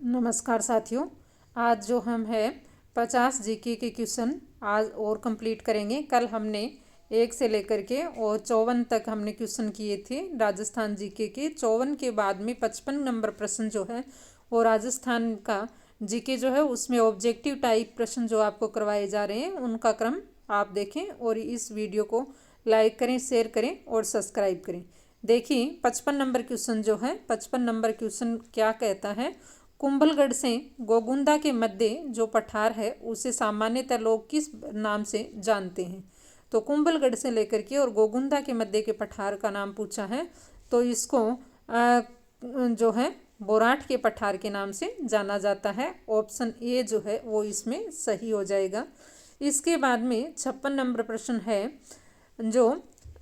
नमस्कार साथियों। आज जो हम है 50 जीके के क्वेश्चन आज और कंप्लीट करेंगे। कल हमने 1 से लेकर के और 54 तक हमने क्वेश्चन किए थे राजस्थान जीके के। 54 के बाद में 55 नंबर प्रश्न जो है वो राजस्थान का जीके जो है उसमें ऑब्जेक्टिव टाइप प्रश्न जो आपको करवाए जा रहे हैं उनका क्रम आप देखें और इस वीडियो को लाइक करें, शेयर करें और सब्सक्राइब करें। देखिए 55 नंबर क्वेश्चन जो है 55 नंबर क्वेश्चन क्या कहता है, कुंभलगढ़ से गोगुंदा के मध्य जो पठार है उसे सामान्यतः लोग किस नाम से जानते हैं। तो कुंभलगढ़ से लेकर के और गोगुंदा के मध्य के पठार का नाम पूछा है तो इसको जो है बोराट के पठार के नाम से जाना जाता है। ऑप्शन ए जो है वो इसमें सही हो जाएगा। इसके बाद में 56 नंबर प्रश्न है जो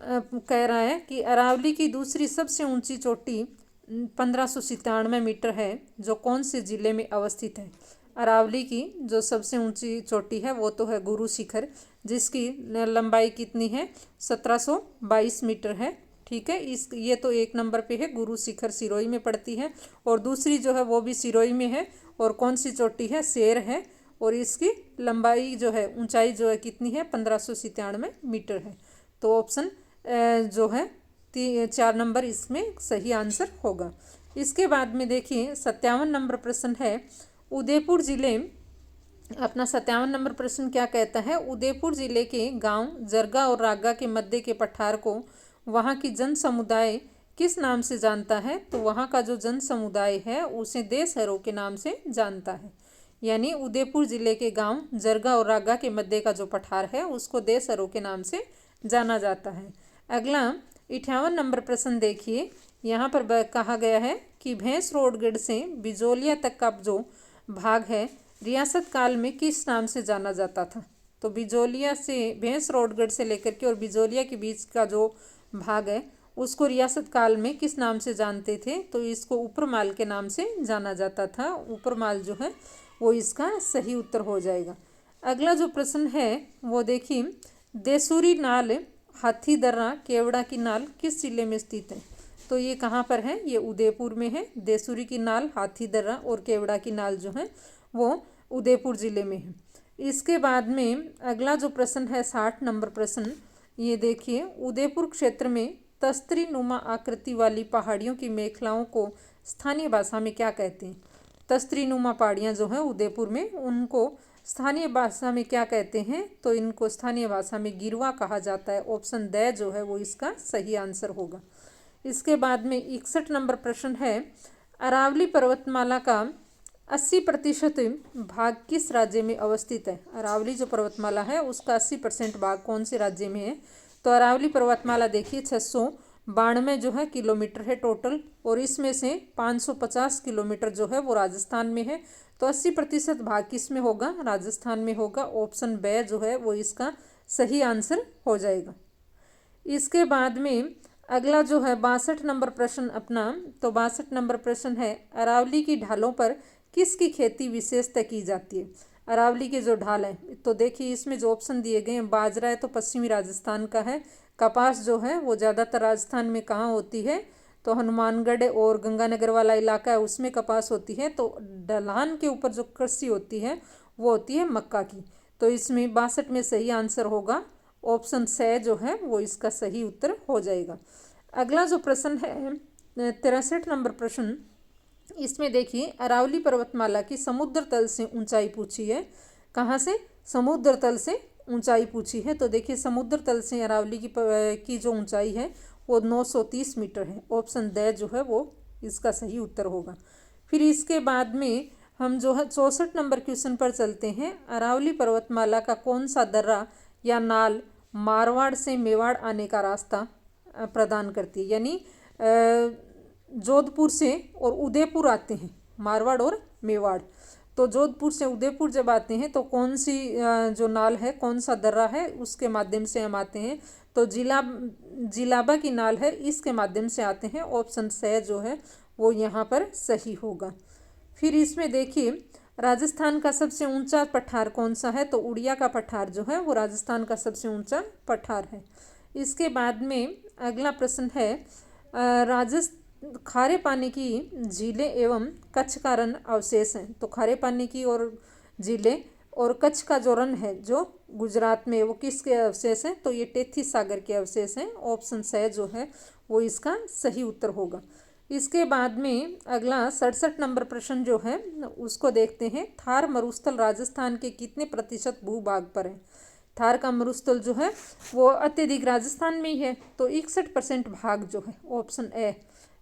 कह रहा है कि अरावली की दूसरी सबसे ऊंची चोटी 1597 मीटर है जो कौन से ज़िले में अवस्थित है। अरावली की जो सबसे ऊंची चोटी है वो तो है गुरु शिखर, जिसकी लंबाई कितनी है 1722 मीटर है। ठीक है, ये तो 1 नंबर पे है, गुरु शिखर सिरोही में पड़ती है। और दूसरी जो है वो भी सिरोही में है और कौन सी चोटी है, शेर है। और इसकी लंबाई जो है ऊंचाई जो है कितनी है 1597 मीटर है। तो ऑप्शन जो है 4 नंबर इसमें सही आंसर होगा। इसके बाद में देखिए 57 नंबर प्रश्न है उदयपुर ज़िले, अपना 57 नंबर प्रश्न क्या कहता है, उदयपुर ज़िले के गांव जरगा और रागा के मध्य के पठार को वहां की जन समुदाय किस नाम से जानता है। तो वहां का जो जन समुदाय है उसे देशहरों के नाम से जानता है। यानी उदयपुर ज़िले के गांव जरगा और रागा के मध्य का जो पठार है उसको देशहरों के नाम से जाना जाता है। अगला 58 नंबर प्रश्न देखिए, यहाँ पर कहा गया है कि भैंसरोडगढ़ से बिजोलिया तक का जो भाग है रियासत काल में किस नाम से जाना जाता था। तो बिजोलिया से भैंसरोडगढ़ से लेकर के और बिजोलिया के बीच का जो भाग है उसको रियासत काल में किस नाम से जानते थे। तो इसको ऊपरमाल के नाम से जाना जाता था। ऊपरमाल जो है वो इसका सही उत्तर हो जाएगा। अगला जो प्रश्न है वो देखिए, देसूरी नाल हाथीदर्रा केवड़ा की नाल किस जिले में स्थित है। तो ये कहाँ पर है, ये उदयपुर में है। देसूरी की नाल, हाथीदर्रा और केवड़ा की नाल जो है वो उदयपुर ज़िले में है। इसके बाद में अगला जो प्रश्न है 60 नंबर प्रश्न, ये देखिए, उदयपुर क्षेत्र में तस्तरी नुमा आकृति वाली पहाड़ियों की मेखलाओं को स्थानीय भाषा में क्या कहते हैं। तस्तरी नुमा पहाड़ियाँ जो हैं उदयपुर में उनको स्थानीय भाषा में क्या कहते हैं। तो इनको स्थानीय भाषा में गिरवा कहा जाता है। ऑप्शन द जो है वो इसका सही आंसर होगा। इसके बाद में 61 नंबर प्रश्न है, अरावली पर्वतमाला का 80% भाग किस राज्य में अवस्थित है। अरावली जो पर्वतमाला है उसका 80% भाग कौन से राज्य में है। तो अरावली पर्वतमाला देखिए 692 जो है किलोमीटर है टोटल, और इसमें से 550 किलोमीटर जो है वो राजस्थान में है। तो 80% भाग किस में होगा, राजस्थान में होगा। ऑप्शन ब जो है वो इसका सही आंसर हो जाएगा। इसके बाद में अगला जो है 62 नंबर प्रश्न अपना, तो 62 नंबर प्रश्न है, अरावली की ढालों पर किसकी खेती विशेषतः की जाती है। अरावली के जो ढाल है तो देखिए इसमें जो ऑप्शन दिए गए हैं, बाजरा है तो पश्चिमी राजस्थान का है। कपास जो है वो ज़्यादातर राजस्थान में कहाँ होती है, तो हनुमानगढ़ और गंगानगर वाला इलाका है उसमें कपास होती है। तो ढलान के ऊपर जो कृषि होती है वो होती है मक्का की। तो इसमें 62 में सही आंसर होगा। ऑप्शन स जो है वो इसका सही उत्तर हो जाएगा। अगला जो प्रश्न है 63 नंबर प्रश्न, इसमें देखिए अरावली पर्वतमाला की समुद्र तल से ऊंचाई पूछी है। कहाँ से, समुद्र तल से ऊंचाई पूछी है। तो देखिए समुद्र तल से अरावली की जो ऊंचाई है वो 930 मीटर है। ऑप्शन द जो है वो इसका सही उत्तर होगा। फिर इसके बाद में हम जो है 64 नंबर क्वेश्चन पर चलते हैं, अरावली पर्वतमाला का कौन सा दर्रा या नाल मारवाड़ से मेवाड़ आने का रास्ता प्रदान करती है। यानी जोधपुर से और उदयपुर आते हैं मारवाड़ और मेवाड़। तो जोधपुर से उदयपुर जब आते हैं तो कौन सी जो नाल है, कौन सा दर्रा है उसके माध्यम से हम आते हैं। तो जिलाबा की नाल है इसके माध्यम से आते हैं। ऑप्शन स जो है वो यहाँ पर सही होगा। फिर इसमें देखिए राजस्थान का सबसे ऊंचा पठार कौन सा है। तो उड़िया का पठार जो है वो राजस्थान का सबसे ऊंचा पठार है। इसके बाद में अगला प्रश्न है, खारे पानी की झीलें एवं कच्छ का रन अवशेष हैं। तो खारे पानी की और झीलें और कच्छ का जो रन है जो गुजरात में, वो किसके अवशेष हैं? तो ये टेथी सागर के अवशेष हैं। ऑप्शन स जो है वो इसका सही उत्तर होगा। इसके बाद में अगला 67 नंबर प्रश्न जो है उसको देखते हैं। थार मरुस्थल राजस्थान के कितने प्रतिशत भूभाग पर है? थार का मरुस्थल जो है वो अत्यधिक राजस्थान में ही है, तो 61% भाग जो है ऑप्शन ए,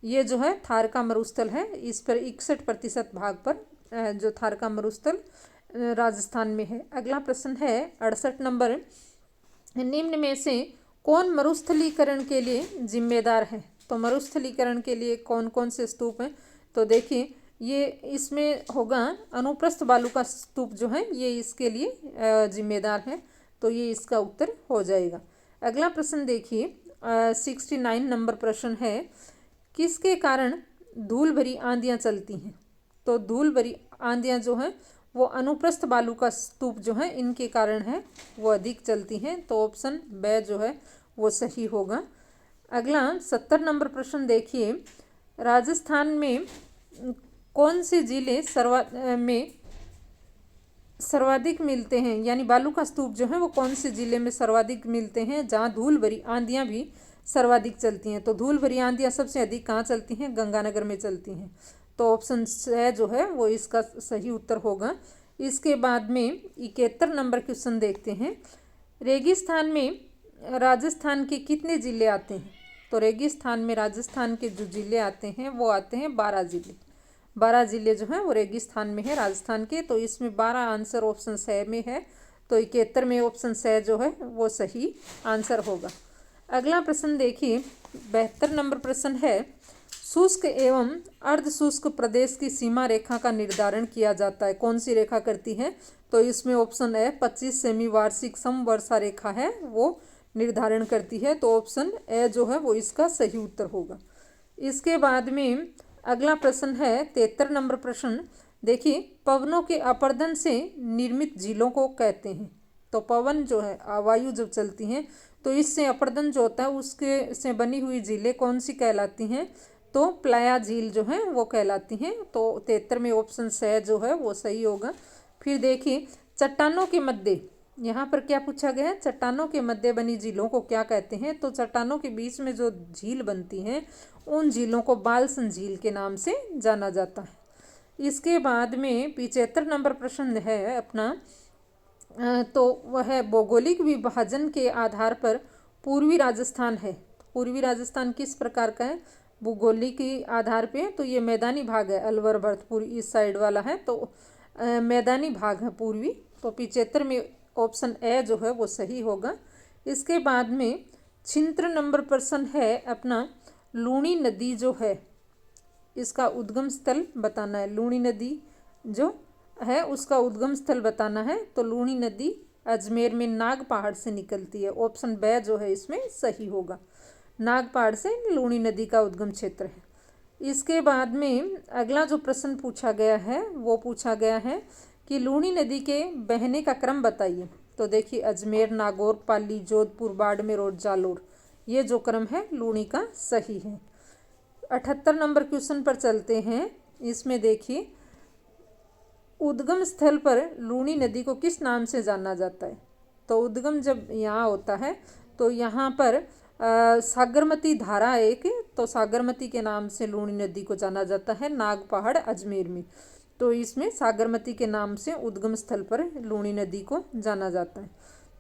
ये जो है थार का मरुस्थल है, इस पर 61% भाग पर जो थार का मरुस्थल राजस्थान में है। अगला प्रश्न है 68 नंबर, निम्न में से कौन मरुस्थलीकरण के लिए जिम्मेदार है? तो मरुस्थलीकरण के लिए कौन कौन से स्तूप हैं? तो देखिए ये इसमें होगा अनुप्रस्थ बालू का स्तूप जो है ये इसके लिए जिम्मेदार है, तो ये इसका उत्तर हो जाएगा। अगला प्रश्न देखिए 69 नंबर प्रश्न है, किसके कारण धूल भरी आंधियाँ चलती हैं? तो धूल भरी आंधियाँ जो हैं वो अनुप्रस्थ बालू का स्तूप जो है इनके कारण है वो अधिक चलती हैं, तो ऑप्शन बे जो है वो सही होगा। अगला 70 नंबर प्रश्न देखिए, राजस्थान में कौन से जिले सर्वाधिक मिलते हैं, यानी बालू का स्तूप जो है वो कौन से ज़िले में सर्वाधिक मिलते हैं जहाँ धूल भरी आंधियाँ भी सर्वाधिक चलती हैं? तो धूल भरी आंधियाँ सबसे अधिक कहाँ चलती हैं? गंगानगर में चलती हैं, तो ऑप्शन से जो है वो इसका सही उत्तर होगा। इसके बाद में 71 नंबर क्वेश्चन देखते हैं, रेगिस्तान में राजस्थान के कितने ज़िले आते हैं? तो रेगिस्तान में राजस्थान के जो ज़िले आते हैं वो आते हैं 12 ज़िले। 12 ज़िले जो हैं वो रेगिस्तान में है राजस्थान के, तो इसमें 12 आंसर ऑप्शन स में है, तो 71 में ऑप्शन स जो है वो सही आंसर होगा। अगला प्रश्न देखिए 72 नंबर प्रश्न है, शुष्क एवं अर्ध शुष्क प्रदेश की सीमा रेखा का निर्धारण किया जाता है, कौन सी रेखा करती है? तो इसमें ऑप्शन है 25 सेमी वार्षिक समवर्षा रेखा है वो निर्धारण करती है, तो ऑप्शन ए जो है वो इसका सही उत्तर होगा। इसके बाद में अगला प्रश्न है 73 नंबर प्रश्न देखिए, पवनों के अपर्दन से निर्मित झीलों को कहते हैं? तो पवन जो है वायु जब चलती हैं तो इससे अपर्दन जो होता है उसके से बनी हुई झीलें कौन सी कहलाती हैं? तो प्लाया झील जो है वो कहलाती हैं, तो 73 में ऑप्शन स जो है वो सही होगा। फिर देखिए चट्टानों के मध्य, यहाँ पर क्या पूछा गया है? चट्टानों के मध्य बनी झीलों को क्या कहते हैं? तो चट्टानों के बीच में जो झील बनती हैं उन झीलों को बालसन झील के नाम से जाना जाता है। इसके बाद में 75 नंबर प्रश्न है अपना, तो वह भौगोलिक विभाजन के आधार पर पूर्वी राजस्थान है। पूर्वी राजस्थान किस प्रकार का है भूगोलिक आधार पे? तो ये मैदानी भाग है, अलवर भरतपुर इस साइड वाला है, तो मैदानी भाग है पूर्वी, तो 75 में ऑप्शन ए जो है वो सही होगा। इसके बाद में 76 नंबर प्रश्न है अपना, लूणी नदी जो है इसका उद्गम स्थल बताना है। लूणी नदी जो है उसका उद्गम स्थल बताना है, तो लूणी नदी अजमेर में नाग पहाड़ से निकलती है, ऑप्शन बे जो है इसमें सही होगा। नाग पहाड़ से लूणी नदी का उद्गम क्षेत्र है। इसके बाद में अगला जो प्रश्न पूछा गया है वो पूछा गया है कि लूणी नदी के बहने का क्रम बताइए। तो देखिए अजमेर, नागौर, पाली, जोधपुर, बाड़मेर और जालोर, ये जो क्रम है लूणी का सही है। 78 नंबर क्वेश्चन पर चलते हैं। इसमें देखिए उद्गम स्थल पर लूणी नदी को किस नाम से जाना जाता है? तो उद्गम जब यहाँ होता है तो यहाँ पर सागरमती धारा एक, तो सागरमती के नाम से लूणी नदी को जाना जाता है नाग पहाड़ अजमेर में, तो इसमें सागरमती के नाम से उद्गम स्थल पर लूणी नदी को जाना जाता है।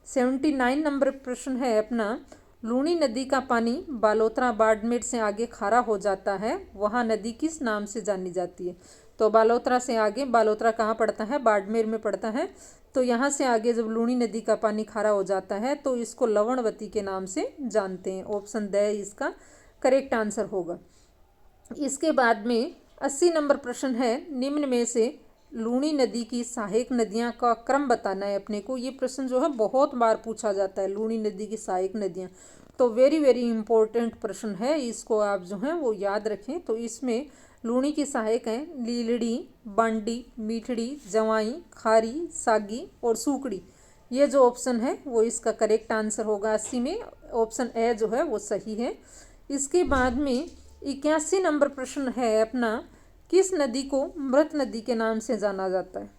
79 नंबर प्रश्न है अपना, लूणी नदी का पानी बालोतरा बाड़मेर से आगे खारा हो जाता है, वहाँ नदी किस नाम से जानी जाती है? तो बालोतरा से आगे, बालोतरा कहाँ पड़ता है? बाड़मेर में पड़ता है, तो यहाँ से आगे जब लूणी नदी का पानी खारा हो जाता है तो इसको लवणवती के नाम से जानते हैं, ऑप्शन द इसका करेक्ट आंसर होगा। इसके बाद में 80 नंबर प्रश्न है, निम्न में से लूणी नदी की सहायक नदियाँ का क्रम बताना है अपने को। ये प्रश्न जो है बहुत बार पूछा जाता है, लूणी नदी की सहायक नदियाँ, तो वेरी वेरी इंपॉर्टेंट प्रश्न है, इसको आप जो है वो याद रखें। तो इसमें लूणी की सहायक हैं लीलड़ी, बांडी, मीठड़ी, जवाई, खारी, सागी और सूकड़ी, ये जो ऑप्शन है वो इसका करेक्ट आंसर होगा। 80 में ऑप्शन ए जो है वो सही है। इसके बाद में 81 नंबर प्रश्न है अपना, किस नदी को मृत नदी के नाम से जाना जाता है?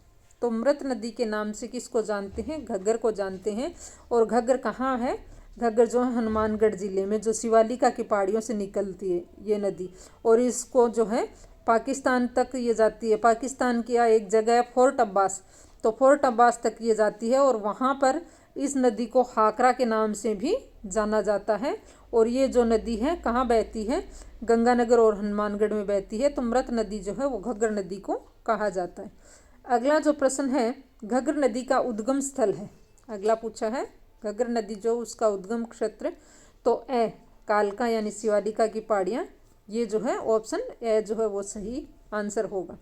तो मृत नदी के नाम से किसको जानते हैं? घग्गर को जानते हैं। और घग्गर कहाँ है? घग्गर जो है हनुमानगढ़ जिले में, जो शिवालिका की पहाड़ियों से निकलती है ये नदी, और इसको जो है पाकिस्तान तक ये जाती है। पाकिस्तान की एक जगह है फोर्ट अब्बास, तो फोर्ट अब्बास तक ये जाती है, और वहाँ पर इस नदी को हाकरा के नाम से भी जाना जाता है। और ये जो नदी है कहाँ बहती है? गंगानगर और हनुमानगढ़ में बहती है। तो मृत नदी जो है वो घग्गर नदी को कहा जाता है। अगला जो प्रश्न है, घग्गर नदी का उद्गम स्थल है। अगला पूछा है घग्गर नदी जो उसका उद्गम क्षेत्र, तो ए कालका यानी शिवालिका की पहाड़ियाँ, ये जो है ऑप्शन ए जो है वो सही आंसर होगा।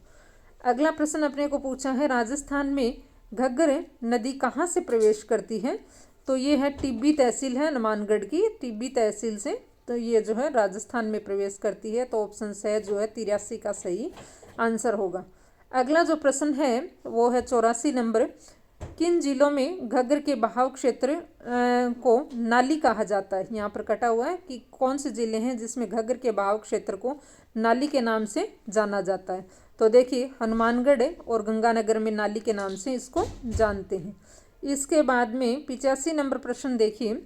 अगला प्रश्न अपने को पूछा है, राजस्थान में घग्गर नदी कहाँ से प्रवेश करती है? तो ये है टिब्बी तहसील है हनुमानगढ़ की, टिब्बी तहसील से तो ये जो है राजस्थान में प्रवेश करती है। तो ऑप्शन से जो है 83 का सही आंसर होगा। अगला जो प्रश्न है वो है 84 नंबर, किन जिलों में घग्गर के बहाव क्षेत्र को नाली कहा जाता है? यहाँ पर कटा हुआ है कि कौन से जिले हैं जिसमें घग्गर के बहाव क्षेत्र को नाली के नाम से जाना जाता है। तो देखिए हनुमानगढ़ और गंगानगर में नाली के नाम से इसको जानते हैं। इसके बाद में 85 नंबर प्रश्न देखिए,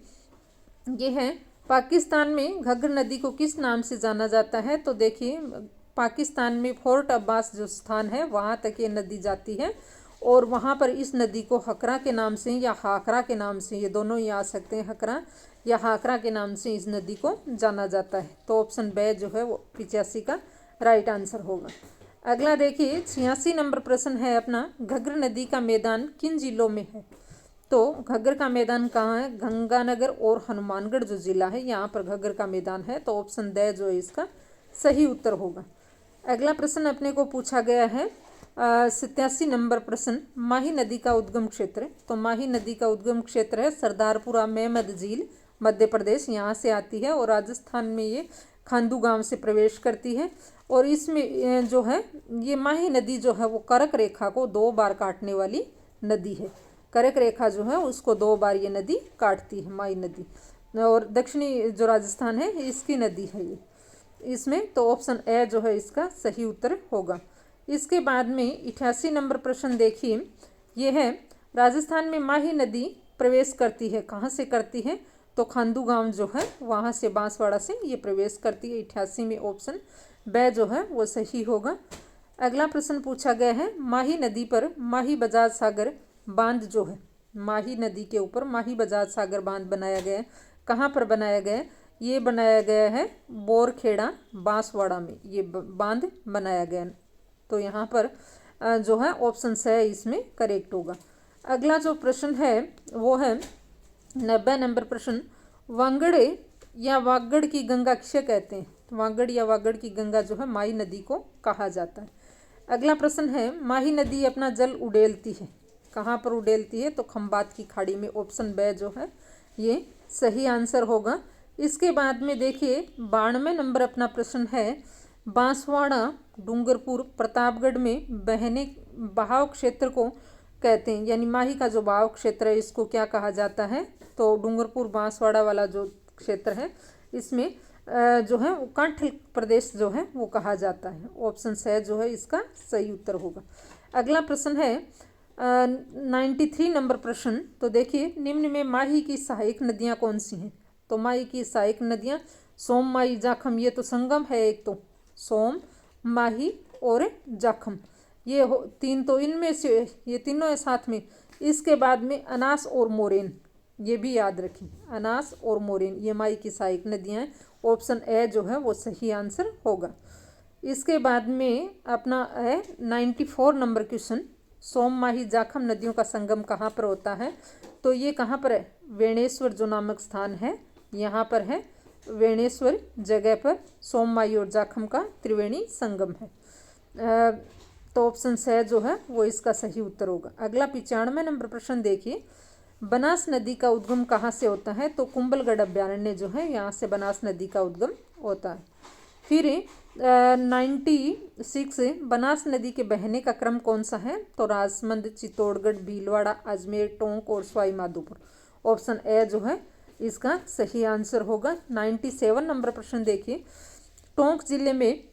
ये है पाकिस्तान में घग्गर नदी को किस नाम से जाना जाता है? तो देखिए पाकिस्तान में फोर्ट अब्बास जो स्थान है वहाँ तक ये नदी जाती है, और वहाँ पर इस नदी को हकरा के नाम से या हाकरा के नाम से, ये दोनों ही आ सकते हैं, हकरा या हाकरा के नाम से इस नदी को जाना जाता है। तो ऑप्शन बे जो है वो 85 का राइट आंसर होगा। अगला देखिए 86 नंबर प्रश्न है अपना, घग्गर नदी का मैदान किन जिलों में है? तो घग्गर का मैदान कहाँ है? गंगानगर और हनुमानगढ़ जो जिला है यहाँ पर घग्गर का मैदान है। तो ऑप्शन द जो है इसका सही उत्तर होगा। अगला प्रश्न अपने को पूछा गया है 87 नंबर प्रश्न, माही नदी का उद्गम क्षेत्र। तो माही नदी का उद्गम क्षेत्र है सरदारपुरा मेमद झील, मध्य प्रदेश, यहाँ से आती है, और राजस्थान में ये खांदू गांव से प्रवेश करती है। और इसमें जो है ये माही नदी जो है वो करक रेखा को 2 बार काटने वाली नदी है। करक रेखा जो है उसको 2 बार ये नदी काटती है माही नदी, और दक्षिणी जो राजस्थान है इसकी नदी है ये इसमें। तो ऑप्शन ए जो है इसका सही उत्तर होगा। इसके बाद में 88 नंबर प्रश्न देखिए, ये है राजस्थान में माही नदी प्रवेश करती है, कहाँ से करती है? तो खांदू गांव जो है वहाँ से, बांसवाड़ा से ये प्रवेश करती है। 88 में ऑप्शन बे जो है वो सही होगा। अगला प्रश्न पूछा गया है, माही नदी पर माही बजाज सागर बांध जो है, माही नदी के ऊपर माही बजाज सागर बांध बनाया गया है, कहाँ पर बनाया गया है? ये बनाया गया है बोरखेड़ा बांसवाड़ा में ये बांध बनाया गया। तो यहाँ पर जो है ऑप्शन से इसमें करेक्ट होगा। अगला जो प्रश्न है वो है 90 नंबर प्रश्न, वांगड़े या वागड़ की गंगा किसे कहते हैं? वागड़ या वागड़ की गंगा जो है माही नदी को कहा जाता है। अगला प्रश्न है, माही नदी अपना जल उड़ेलती है, कहाँ पर उड़ेलती है? तो खंबात की खाड़ी में। ऑप्शन बे जो है ये सही आंसर होगा। इसके बाद में देखिए 92 नंबर अपना प्रश्न है, बांसवाड़ा डूंगरपुर प्रतापगढ़ में बहने बहाव क्षेत्र को कहते हैं, यानी माही का जो बहाव क्षेत्र है इसको क्या कहा जाता है? तो डूंगरपुर बांसवाड़ा वाला जो क्षेत्र है इसमें जो है वो कंठ प्रदेश जो है वो कहा जाता है। ऑप्शन से जो है इसका सही उत्तर होगा। अगला प्रश्न है 93 नंबर प्रश्न, तो देखिए निम्न में माही की सहायक नदियाँ कौन सी हैं? तो माही की सहायक नदियाँ सोम, माही, जाखम, ये तो संगम है एक, तो सोम, माही और जाखम ये हो तीन, तो इनमें से ये तीनों है साथ में। इसके बाद में अनास और मोरेन, ये भी याद रखें, अनास और मोरेन ये माही की सहायक नदियाँ हैं। ऑप्शन ए जो है वो सही आंसर होगा। इसके बाद में अपना है 94 नंबर क्वेश्चन, सोम, माही, जाखम नदियों का संगम कहाँ पर होता है? तो ये कहाँ पर है? वेणेश्वर जो नामक स्थान है यहाँ पर है, वेणेश्वर जगह पर सोम, माही और जाखम का त्रिवेणी संगम है। तो ऑप्शन से जो है वो इसका सही उत्तर होगा। अगला 95 नंबर प्रश्न देखिए, बनास नदी का उद्गम कहाँ से होता है? तो कुंभलगढ़ अभ्यारण्य जो है यहाँ से बनास नदी का उद्गम होता है। फिर 96 बनास नदी के बहने का क्रम कौन सा है? तो राजमंद, चित्तौड़गढ़, भीलवाड़ा, अजमेर, टोंक और सवाई माधोपुर। ऑप्शन ए जो है इसका सही आंसर होगा। 97 नंबर प्रश्न देखिए, टोंक जिले में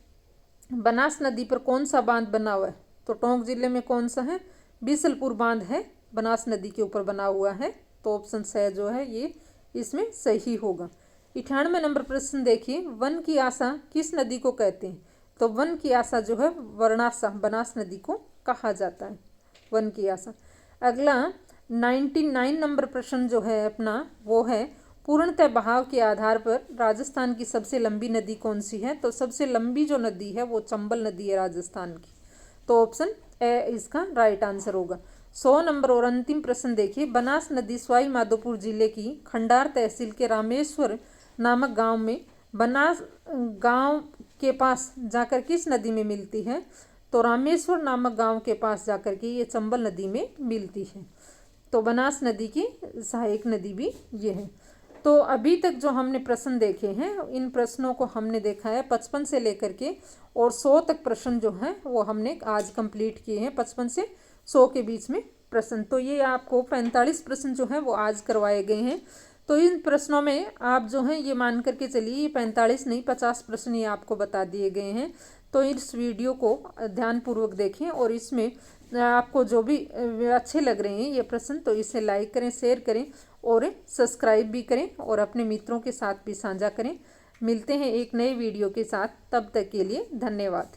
बनास नदी पर कौन सा बांध बना हुआ है? तो टोंक जिले में कौन सा है? बीसलपुर बांध है, बनास नदी के ऊपर बना हुआ है। तो ऑप्शन स जो है ये इसमें सही होगा। 98 नंबर प्रश्न देखिए, वन की आशा किस नदी को कहते हैं? तो वन की आशा जो है वर्णासा बनास नदी को कहा जाता है, वन की आशा। अगला 99 नंबर प्रश्न जो है अपना वो है, पूर्णतः बहाव के आधार पर राजस्थान की सबसे लंबी नदी कौन सी है? तो सबसे लंबी जो नदी है वो चंबल नदी है राजस्थान की। तो ऑप्शन ए इसका राइट आंसर होगा। 100 नंबर और अंतिम प्रश्न देखिए, बनास नदी सवाई माधोपुर जिले की खंडार तहसील के रामेश्वर नामक गांव में बनास गांव के पास जाकर किस नदी में मिलती है? तो रामेश्वर नामक गांव के पास जाकर के ये चंबल नदी में मिलती है। तो बनास नदी की सहायक नदी भी ये है। तो अभी तक जो हमने प्रश्न देखे हैं, इन प्रश्नों को हमने देखा है 55 से लेकर के और 100 तक प्रश्न जो हैं वो हमने आज कंप्लीट किए हैं। 55 से 100 के बीच में प्रश्न। तो ये आपको 45 प्रश्न जो हैं वो आज करवाए गए हैं। तो इन प्रश्नों में आप जो हैं ये मान करके चलिए, ये 45 नहीं 50 प्रश्न ये आपको बता दिए गए हैं। तो इस वीडियो को ध्यानपूर्वक देखें और इसमें आपको जो भी अच्छे लग रहे हैं ये प्रश्न, तो इसे लाइक करें, शेयर करें और सब्सक्राइब भी करें और अपने मित्रों के साथ भी साझा करें। मिलते हैं एक नए वीडियो के साथ, तब तक के लिए धन्यवाद।